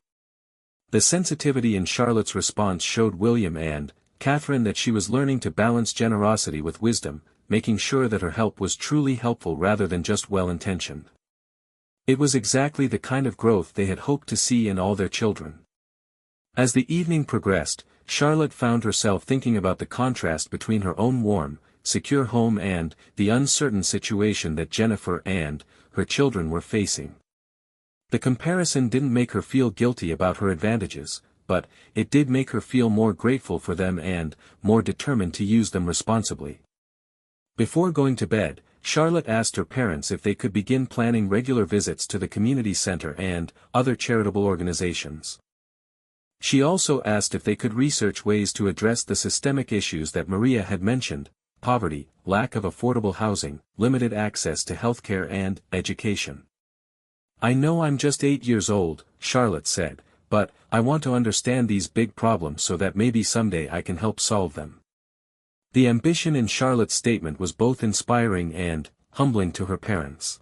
The sensitivity in Charlotte's response showed William and Catherine that she was learning to balance generosity with wisdom, making sure that her help was truly helpful rather than just well-intentioned. It was exactly the kind of growth they had hoped to see in all their children. As the evening progressed, Charlotte found herself thinking about the contrast between her own warm, secure home and the uncertain situation that Jennifer and her children were facing. The comparison didn't make her feel guilty about her advantages, but it did make her feel more grateful for them and more determined to use them responsibly. Before going to bed, Charlotte asked her parents if they could begin planning regular visits to the community center and other charitable organizations. She also asked if they could research ways to address the systemic issues that Maria had mentioned: poverty, lack of affordable housing, limited access to healthcare and education. "I know I'm just 8 years old," Charlotte said, "but I want to understand these big problems so that maybe someday I can help solve them." The ambition in Charlotte's statement was both inspiring and humbling to her parents.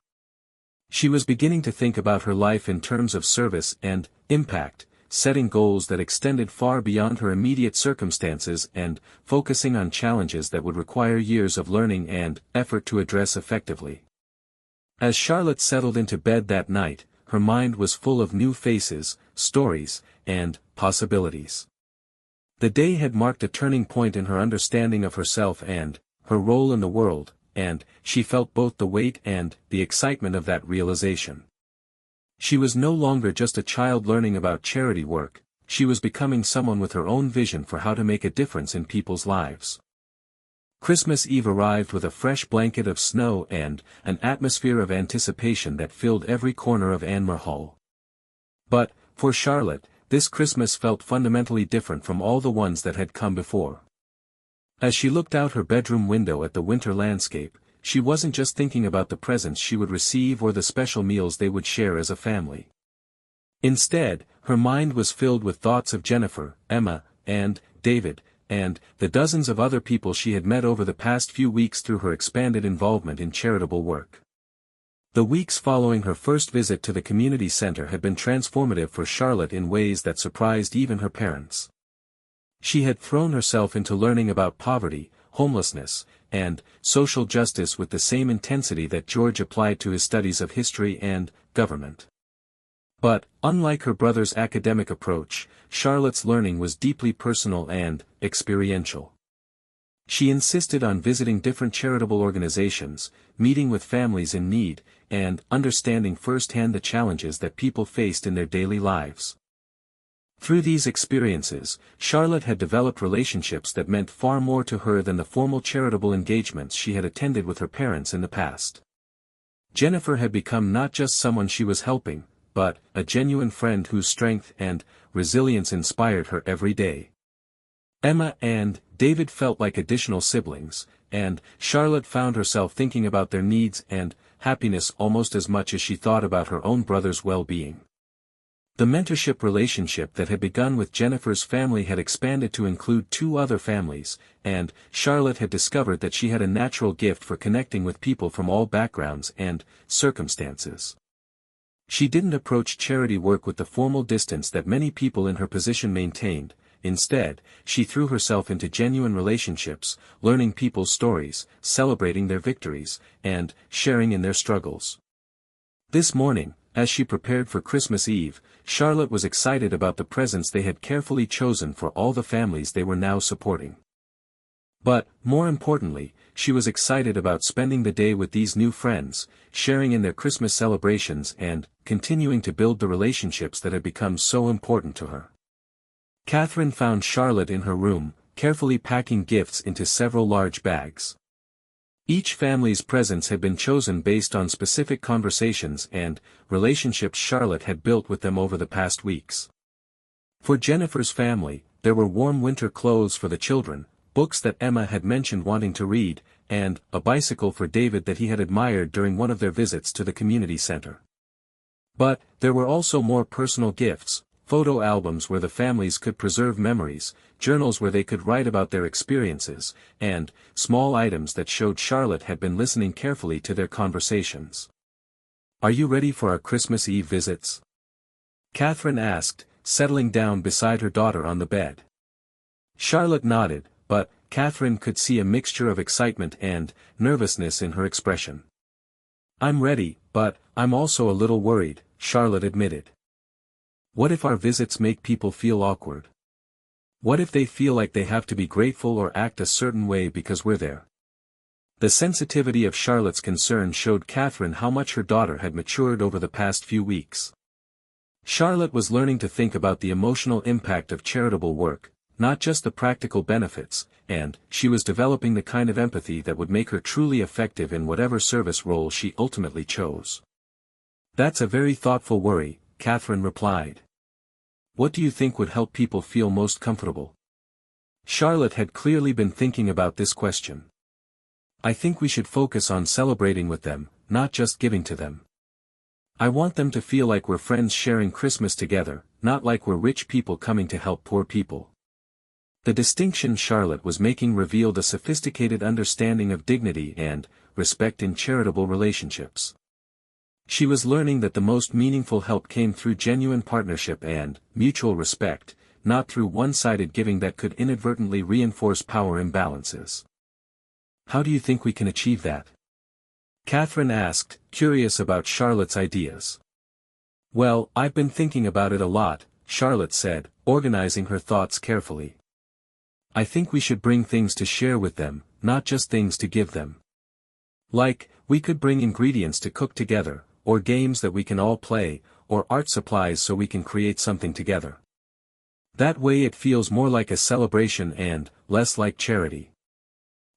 She was beginning to think about her life in terms of service and impact, setting goals that extended far beyond her immediate circumstances and focusing on challenges that would require years of learning and effort to address effectively. As Charlotte settled into bed that night, her mind was full of new faces, stories, and possibilities. The day had marked a turning point in her understanding of herself and her role in the world, and she felt both the weight and the excitement of that realization. She was no longer just a child learning about charity work, she was becoming someone with her own vision for how to make a difference in people's lives. Christmas Eve arrived with a fresh blanket of snow and an atmosphere of anticipation that filled every corner of Anmer Hall. But, for Charlotte, this Christmas felt fundamentally different from all the ones that had come before. As she looked out her bedroom window at the winter landscape, she wasn't just thinking about the presents she would receive or the special meals they would share as a family. Instead, her mind was filled with thoughts of Jennifer, Emma, and David, and the dozens of other people she had met over the past few weeks through her expanded involvement in charitable work. The weeks following her first visit to the community center had been transformative for Charlotte in ways that surprised even her parents. She had thrown herself into learning about poverty, homelessness, and social justice with the same intensity that George applied to his studies of history and government. But, unlike her brother's academic approach, Charlotte's learning was deeply personal and experiential. She insisted on visiting different charitable organizations, meeting with families in need, and understanding firsthand the challenges that people faced in their daily lives. Through these experiences, Charlotte had developed relationships that meant far more to her than the formal charitable engagements she had attended with her parents in the past. Jennifer had become not just someone she was helping, but a genuine friend whose strength and resilience inspired her every day. Emma and David felt like additional siblings, and Charlotte found herself thinking about their needs and happiness almost as much as she thought about her own brother's well-being. The mentorship relationship that had begun with Jennifer's family had expanded to include 2 other families, and Charlotte had discovered that she had a natural gift for connecting with people from all backgrounds and circumstances. She didn't approach charity work with the formal distance that many people in her position maintained. Instead, she threw herself into genuine relationships, learning people's stories, celebrating their victories, and sharing in their struggles. This morning, as she prepared for Christmas Eve, Charlotte was excited about the presents they had carefully chosen for all the families they were now supporting. But, more importantly, she was excited about spending the day with these new friends, sharing in their Christmas celebrations and continuing to build the relationships that had become so important to her. Catherine found Charlotte in her room, carefully packing gifts into several large bags. Each family's presents had been chosen based on specific conversations and relationships Charlotte had built with them over the past weeks. For Jennifer's family, there were warm winter clothes for the children, books that Emma had mentioned wanting to read, and a bicycle for David that he had admired during one of their visits to the community center. But there were also more personal gifts, photo albums where the families could preserve memories, journals where they could write about their experiences, and small items that showed Charlotte had been listening carefully to their conversations. "Are you ready for our Christmas Eve visits?" Catherine asked, settling down beside her daughter on the bed. Charlotte nodded, but Catherine could see a mixture of excitement and nervousness in her expression. "I'm ready, but I'm also a little worried," Charlotte admitted. "What if our visits make people feel awkward? What if they feel like they have to be grateful or act a certain way because we're there?" The sensitivity of Charlotte's concern showed Catherine how much her daughter had matured over the past few weeks. Charlotte was learning to think about the emotional impact of charitable work, not just the practical benefits, and she was developing the kind of empathy that would make her truly effective in whatever service role she ultimately chose. "That's a very thoughtful worry," Catherine replied. "What do you think would help people feel most comfortable?" Charlotte had clearly been thinking about this question. "I think we should focus on celebrating with them, not just giving to them. I want them to feel like we're friends sharing Christmas together, not like we're rich people coming to help poor people." The distinction Charlotte was making revealed a sophisticated understanding of dignity and respect in charitable relationships. She was learning that the most meaningful help came through genuine partnership and mutual respect, not through one-sided giving that could inadvertently reinforce power imbalances. "How do you think we can achieve that?" Catherine asked, curious about Charlotte's ideas. "Well, I've been thinking about it a lot," Charlotte said, organizing her thoughts carefully. "I think we should bring things to share with them, not just things to give them. Like, we could bring ingredients to cook together, or games that we can all play, or art supplies so we can create something together. That way it feels more like a celebration and less like charity."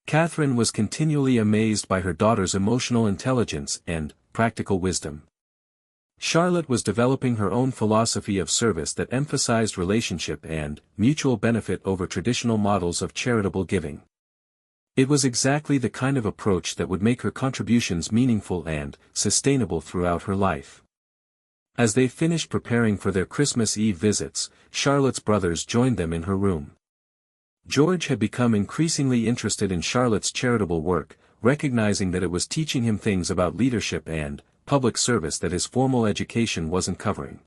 Catherine was continually amazed by her daughter's emotional intelligence and practical wisdom. Charlotte was developing her own philosophy of service that emphasized relationship and mutual benefit over traditional models of charitable giving. It was exactly the kind of approach that would make her contributions meaningful and sustainable throughout her life. As they finished preparing for their Christmas Eve visits, Charlotte's brothers joined them in her room. George had become increasingly interested in Charlotte's charitable work, recognizing that it was teaching him things about leadership and public service that his formal education wasn't covering.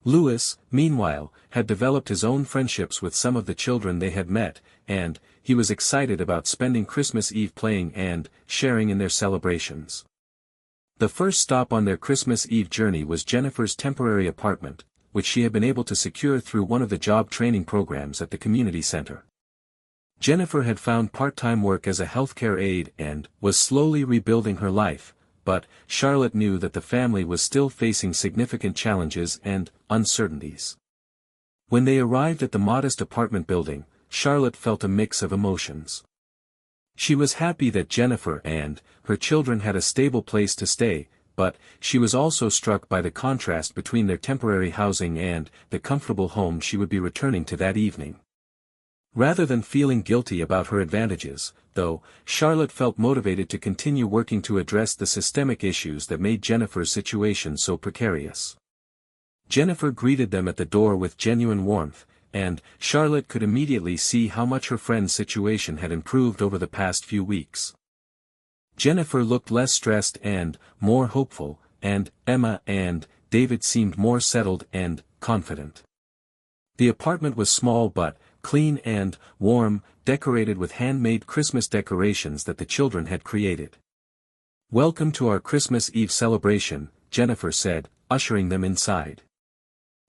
Louis, meanwhile, had developed his own friendships with some of the children they had met, and he was excited about spending Christmas Eve playing and sharing in their celebrations. The first stop on their Christmas Eve journey was Jennifer's temporary apartment, which she had been able to secure through one of the job training programs at the community center. Jennifer had found part-time work as a healthcare aide and was slowly rebuilding her life, but Charlotte knew that the family was still facing significant challenges and uncertainties. When they arrived at the modest apartment building, Charlotte felt a mix of emotions. She was happy that Jennifer and her children had a stable place to stay, but she was also struck by the contrast between their temporary housing and the comfortable home she would be returning to that evening. Rather than feeling guilty about her advantages, though, Charlotte felt motivated to continue working to address the systemic issues that made Jennifer's situation so precarious. Jennifer greeted them at the door with genuine warmth, and Charlotte could immediately see how much her friend's situation had improved over the past few weeks. Jennifer looked less stressed and more hopeful, and Emma and David seemed more settled and confident. The apartment was small but clean and warm, decorated with handmade Christmas decorations that the children had created. "Welcome to our Christmas Eve celebration," Jennifer said, ushering them inside.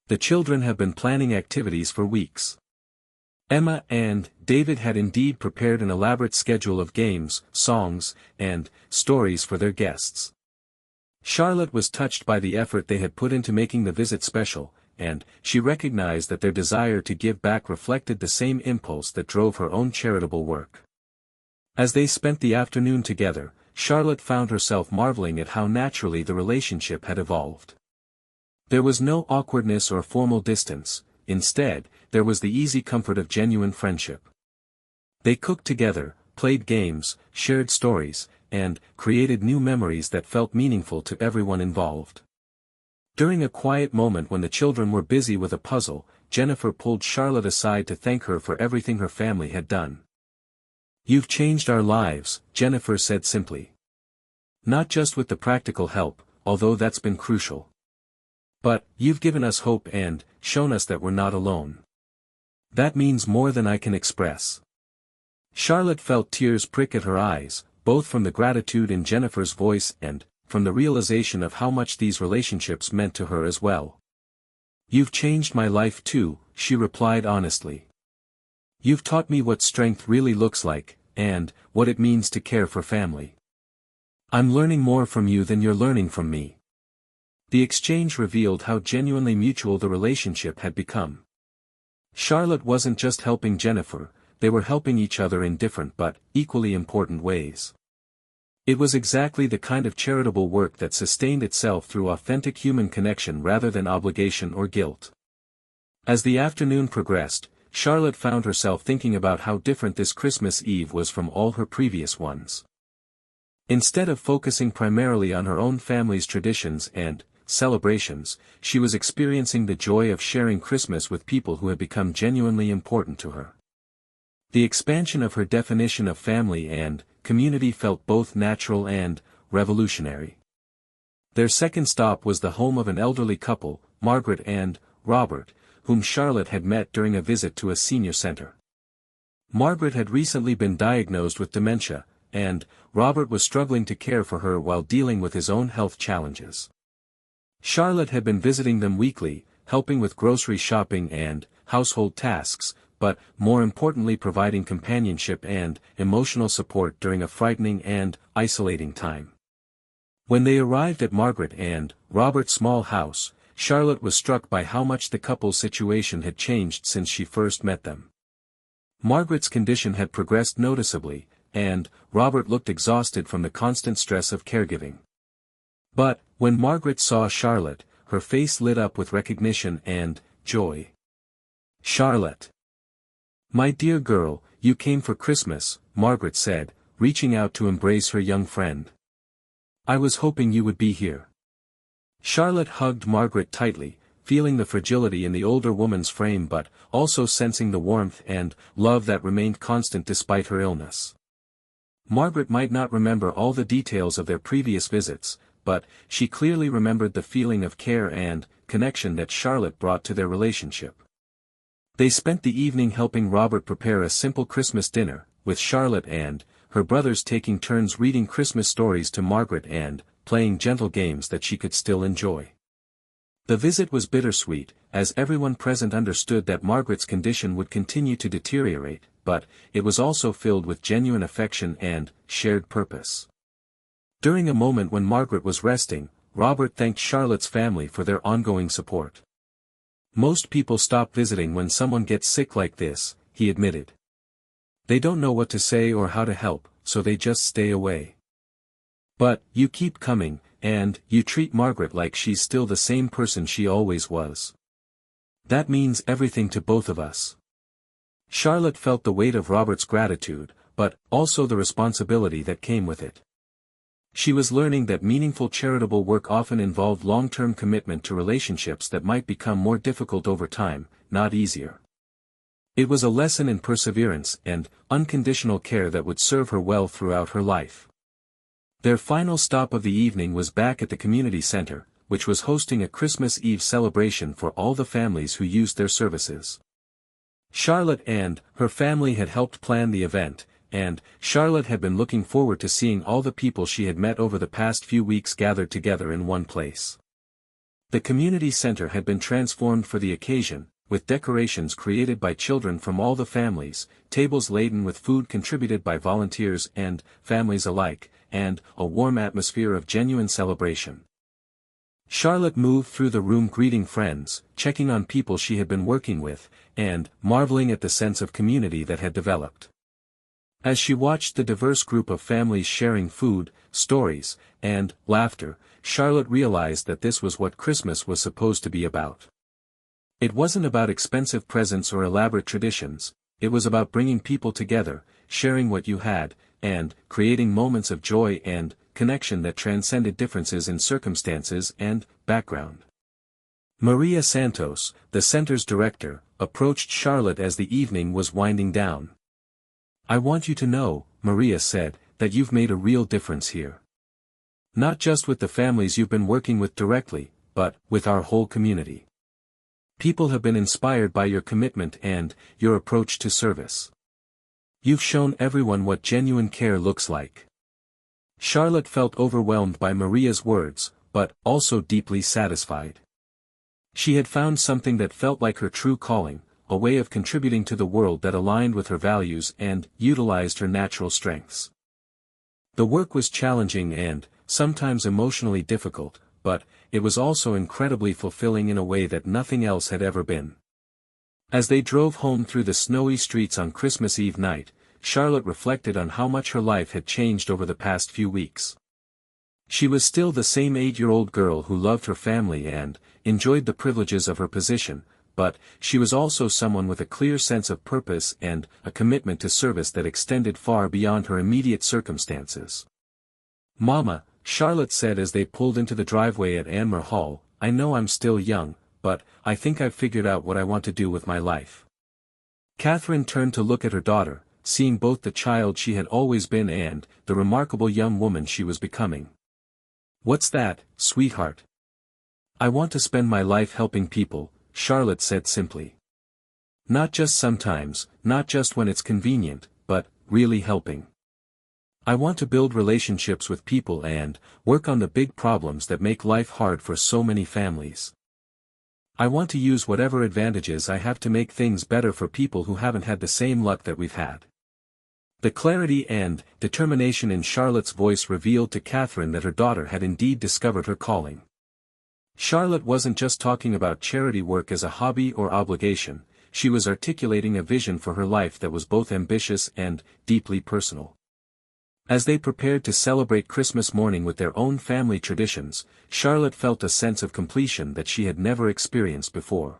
"The children have been planning activities for weeks. Emma and David had indeed prepared an elaborate schedule of games, songs, and stories for their guests. Charlotte was touched by the effort they had put into making the visit special, and she recognized that their desire to give back reflected the same impulse that drove her own charitable work. As they spent the afternoon together, Charlotte found herself marveling at how naturally the relationship had evolved. There was no awkwardness or formal distance, instead, there was the easy comfort of genuine friendship. They cooked together, played games, shared stories, and created new memories that felt meaningful to everyone involved. During a quiet moment when the children were busy with a puzzle, Jennifer pulled Charlotte aside to thank her for everything her family had done. "You've changed our lives," Jennifer said simply. "Not just with the practical help, although that's been crucial. But, you've given us hope and shown us that we're not alone. That means more than I can express." Charlotte felt tears prick at her eyes, both from the gratitude in Jennifer's voice and from the realization of how much these relationships meant to her as well. "You've changed my life too," she replied honestly. "You've taught me what strength really looks like, and what it means to care for family. I'm learning more from you than you're learning from me." The exchange revealed how genuinely mutual the relationship had become. Charlotte wasn't just helping Jennifer, they were helping each other in different but equally important ways. It was exactly the kind of charitable work that sustained itself through authentic human connection rather than obligation or guilt. As the afternoon progressed, Charlotte found herself thinking about how different this Christmas Eve was from all her previous ones. Instead of focusing primarily on her own family's traditions and celebrations, she was experiencing the joy of sharing Christmas with people who had become genuinely important to her. The expansion of her definition of family and community felt both natural and revolutionary. Their second stop was the home of an elderly couple, Margaret and Robert, whom Charlotte had met during a visit to a senior center. Margaret had recently been diagnosed with dementia, and Robert was struggling to care for her while dealing with his own health challenges. Charlotte had been visiting them weekly, helping with grocery shopping and household tasks, but more importantly providing companionship and emotional support during a frightening and isolating time. When they arrived at Margaret and Robert's small house, Charlotte was struck by how much the couple's situation had changed since she first met them. Margaret's condition had progressed noticeably, and Robert looked exhausted from the constant stress of caregiving. But, when Margaret saw Charlotte, her face lit up with recognition and joy. "Charlotte! My dear girl, you came for Christmas," Margaret said, reaching out to embrace her young friend. "I was hoping you would be here." Charlotte hugged Margaret tightly, feeling the fragility in the older woman's frame but also sensing the warmth and love that remained constant despite her illness. Margaret might not remember all the details of their previous visits, but she clearly remembered the feeling of care and connection that Charlotte brought to their relationship. They spent the evening helping Robert prepare a simple Christmas dinner, with Charlotte and her brothers taking turns reading Christmas stories to Margaret and playing gentle games that she could still enjoy. The visit was bittersweet, as everyone present understood that Margaret's condition would continue to deteriorate, but it was also filled with genuine affection and shared purpose. During a moment when Margaret was resting, Robert thanked Charlotte's family for their ongoing support. "Most people stop visiting when someone gets sick like this," he admitted. "They don't know what to say or how to help, so they just stay away. But you keep coming, and you treat Margaret like she's still the same person she always was. That means everything to both of us." Charlotte felt the weight of Robert's gratitude, but also the responsibility that came with it. She was learning that meaningful charitable work often involved long-term commitment to relationships that might become more difficult over time, not easier. It was a lesson in perseverance and unconditional care that would serve her well throughout her life. Their final stop of the evening was back at the community center, which was hosting a Christmas Eve celebration for all the families who used their services. Charlotte and her family had helped plan the event, and Charlotte had been looking forward to seeing all the people she had met over the past few weeks gathered together in one place. The community center had been transformed for the occasion, with decorations created by children from all the families, tables laden with food contributed by volunteers and families alike, and a warm atmosphere of genuine celebration. Charlotte moved through the room greeting friends, checking on people she had been working with, and marveling at the sense of community that had developed. As she watched the diverse group of families sharing food, stories, and laughter, Charlotte realized that this was what Christmas was supposed to be about. It wasn't about expensive presents or elaborate traditions, it was about bringing people together, sharing what you had, and creating moments of joy and connection that transcended differences in circumstances and background. Maria Santos, the center's director, approached Charlotte as the evening was winding down. "I want you to know," Maria said, "that you've made a real difference here. Not just with the families you've been working with directly, but with our whole community. People have been inspired by your commitment and your approach to service. You've shown everyone what genuine care looks like." Charlotte felt overwhelmed by Maria's words, but also deeply satisfied. She had found something that felt like her true calling, a way of contributing to the world that aligned with her values and utilized her natural strengths. The work was challenging and, sometimes emotionally difficult, but it was also incredibly fulfilling in a way that nothing else had ever been. As they drove home through the snowy streets on Christmas Eve night, Charlotte reflected on how much her life had changed over the past few weeks. She was still the same 8-year-old girl who loved her family and enjoyed the privileges of her position, but she was also someone with a clear sense of purpose and a commitment to service that extended far beyond her immediate circumstances. "Mama," Charlotte said as they pulled into the driveway at Anmer Hall, "I know I'm still young, but I think I've figured out what I want to do with my life." Catherine turned to look at her daughter, seeing both the child she had always been and the remarkable young woman she was becoming. "What's that, sweetheart?" "I want to spend my life helping people," Charlotte said simply. "Not just sometimes, not just when it's convenient, but really helping. I want to build relationships with people and work on the big problems that make life hard for so many families. I want to use whatever advantages I have to make things better for people who haven't had the same luck that we've had." The clarity and determination in Charlotte's voice revealed to Catherine that her daughter had indeed discovered her calling. Charlotte wasn't just talking about charity work as a hobby or obligation, she was articulating a vision for her life that was both ambitious and deeply personal. As they prepared to celebrate Christmas morning with their own family traditions, Charlotte felt a sense of completion that she had never experienced before.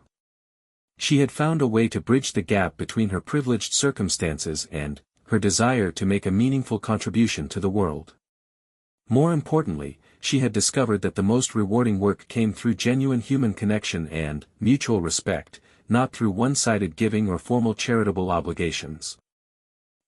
She had found a way to bridge the gap between her privileged circumstances and her desire to make a meaningful contribution to the world. More importantly, she had discovered that the most rewarding work came through genuine human connection and mutual respect, not through one-sided giving or formal charitable obligations.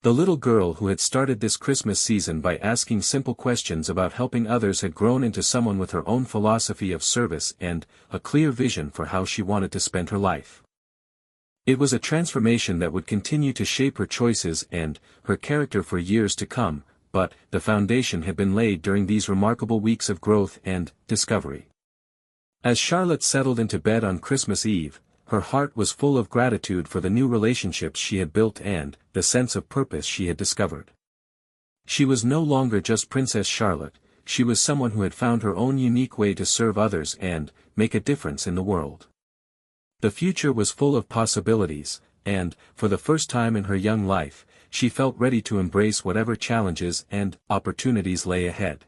The little girl who had started this Christmas season by asking simple questions about helping others had grown into someone with her own philosophy of service and a clear vision for how she wanted to spend her life. It was a transformation that would continue to shape her choices and her character for years to come, but the foundation had been laid during these remarkable weeks of growth and discovery. As Charlotte settled into bed on Christmas Eve, her heart was full of gratitude for the new relationships she had built and the sense of purpose she had discovered. She was no longer just Princess Charlotte, she was someone who had found her own unique way to serve others and make a difference in the world. The future was full of possibilities, and, for the first time in her young life, she felt ready to embrace whatever challenges and opportunities lay ahead.